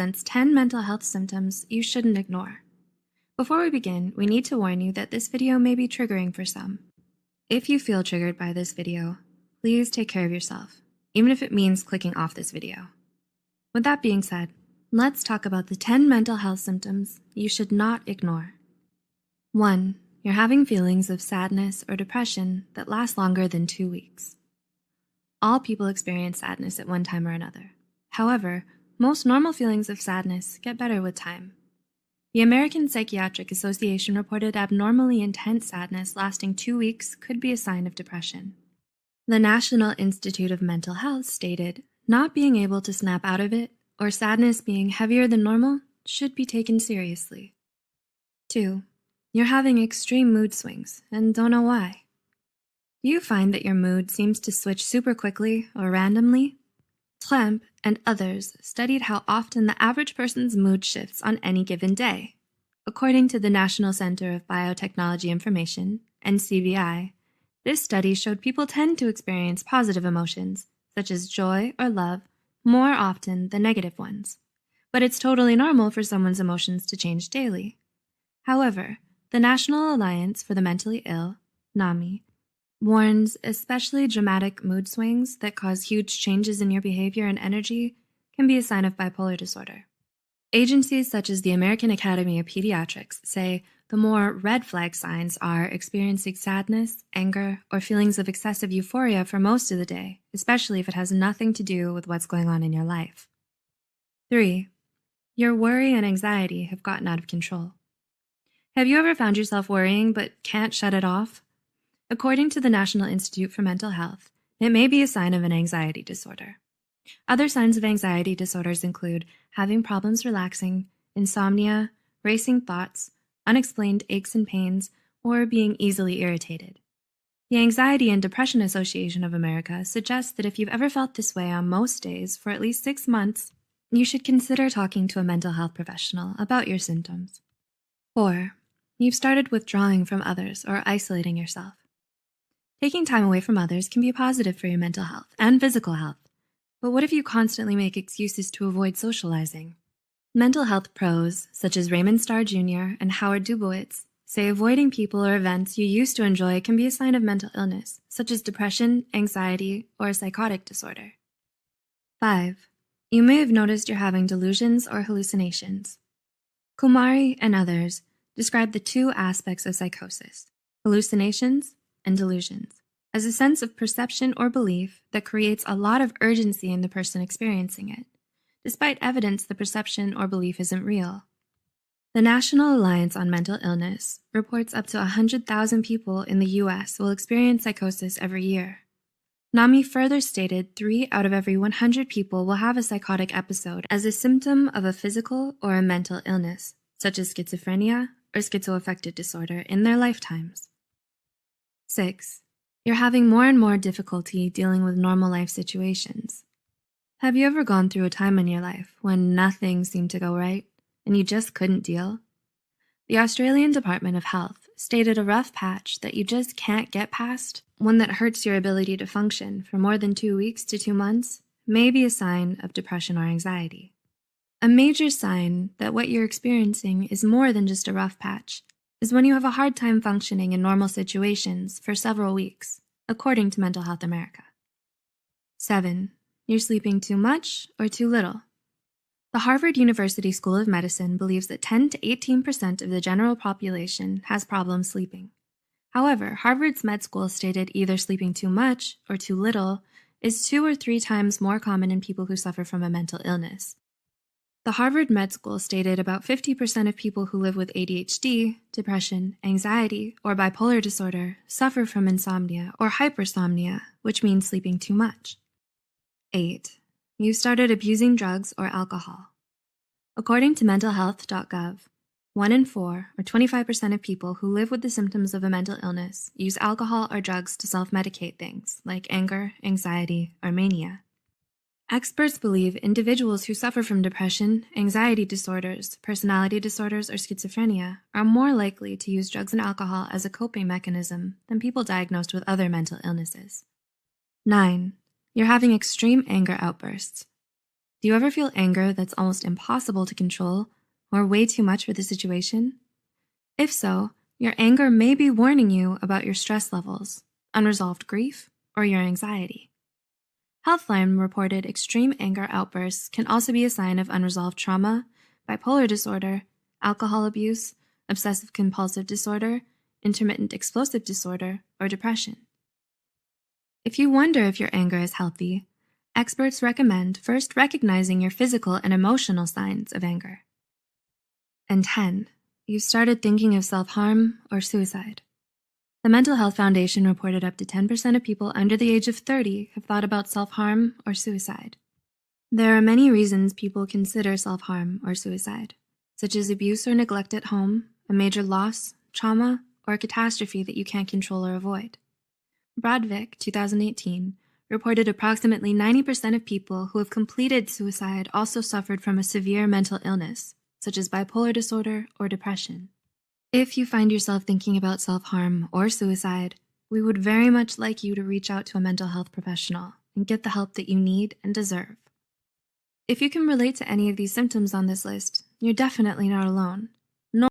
presents 10 mental health symptoms you shouldn't ignore. Before we begin, we need to warn you that this video may be triggering for some. If you feel triggered by this video, please take care of yourself, even if it means clicking off this video. With that being said, let's talk about the 10 mental health symptoms you should not ignore. 1. You're having feelings of sadness or depression that last longer than 2 weeks. All people experience sadness at one time or another. However, most normal feelings of sadness get better with time. The American Psychiatric Association reported abnormally intense sadness lasting 2 weeks could be a sign of depression. The National Institute of Mental Health stated, not being able to snap out of it or sadness being heavier than normal should be taken seriously. 2. You're having extreme mood swings and don't know why. Do you find that your mood seems to switch super quickly or randomly? Tlemp and others studied how often the average person's mood shifts on any given day. According to the National Center of Biotechnology Information, NCBI, this study showed people tend to experience positive emotions, such as joy or love, more often than negative ones. But it's totally normal for someone's emotions to change daily. However, the National Alliance for the Mentally Ill, NAMI, warns especially dramatic mood swings that cause huge changes in your behavior and energy can be a sign of bipolar disorder. Agencies such as the American Academy of Pediatrics say the more red flag signs are experiencing sadness, anger, or feelings of excessive euphoria for most of the day, especially if it has nothing to do with what's going on in your life. 3. Your worry and anxiety have gotten out of control. Have you ever found yourself worrying but can't shut it off? According to the National Institute for Mental Health, it may be a sign of an anxiety disorder. Other signs of anxiety disorders include having problems relaxing, insomnia, racing thoughts, unexplained aches and pains, or being easily irritated. The Anxiety and Depression Association of America suggests that if you've ever felt this way on most days for at least 6 months, you should consider talking to a mental health professional about your symptoms. 4. You've started withdrawing from others or isolating yourself. Taking time away from others can be positive for your mental health and physical health. But what if you constantly make excuses to avoid socializing? Mental health pros, such as Raymond Starr Jr. and Howard Dubowitz, say avoiding people or events you used to enjoy can be a sign of mental illness, such as depression, anxiety, or a psychotic disorder. 5. You may have noticed you're having delusions or hallucinations. Kumari and others describe the two aspects of psychosis, hallucinations and delusions, as a sense of perception or belief that creates a lot of urgency in the person experiencing it, despite evidence the perception or belief isn't real. The National Alliance on Mental Illness reports up to 100,000 people in the U.S. will experience psychosis every year. NAMI further stated 3 out of every 100 people will have a psychotic episode as a symptom of a physical or a mental illness, such as schizophrenia or schizoaffective disorder, in their lifetimes. 6. You're having more and more difficulty dealing with normal life situations. Have you ever gone through a time in your life when nothing seemed to go right and you just couldn't deal? The Australian Department of Health stated a rough patch that you just can't get past, one that hurts your ability to function for more than 2 weeks to 2 months, may be a sign of depression or anxiety. A major sign that what you're experiencing is more than just a rough patch is when you have a hard time functioning in normal situations for several weeks, according to Mental Health America. 7. You're sleeping too much or too little. The Harvard University School of Medicine believes that 10 to 18% of the general population has problems sleeping. However, Harvard's med school stated either sleeping too much or too little is 2 or 3 times more common in people who suffer from a mental illness. The Harvard Med School stated about 50% of people who live with ADHD, depression, anxiety, or bipolar disorder suffer from insomnia or hypersomnia, which means sleeping too much. 8. You started abusing drugs or alcohol. According to mentalhealth.gov, 1 in 4, or 25% of people who live with the symptoms of a mental illness use alcohol or drugs to self-medicate things like anger, anxiety, or mania. Experts believe individuals who suffer from depression, anxiety disorders, personality disorders, or schizophrenia are more likely to use drugs and alcohol as a coping mechanism than people diagnosed with other mental illnesses. 9. You're having extreme anger outbursts. Do you ever feel anger that's almost impossible to control or way too much for the situation? If so, your anger may be warning you about your stress levels, unresolved grief, or your anxiety. Healthline reported extreme anger outbursts can also be a sign of unresolved trauma, bipolar disorder, alcohol abuse, obsessive compulsive disorder, intermittent explosive disorder, or depression. If you wonder if your anger is healthy, experts recommend first recognizing your physical and emotional signs of anger. And 10. You've started thinking of self-harm or suicide. The Mental Health Foundation reported up to 10% of people under the age of 30 have thought about self-harm or suicide. There are many reasons people consider self-harm or suicide, such as abuse or neglect at home, a major loss, trauma, or a catastrophe that you can't control or avoid. Brodvik, 2018, reported approximately 90% of people who have completed suicide also suffered from a severe mental illness, such as bipolar disorder or depression. If you find yourself thinking about self-harm or suicide, we would very much like you to reach out to a mental health professional and get the help that you need and deserve. If you can relate to any of these symptoms on this list, you're definitely not alone.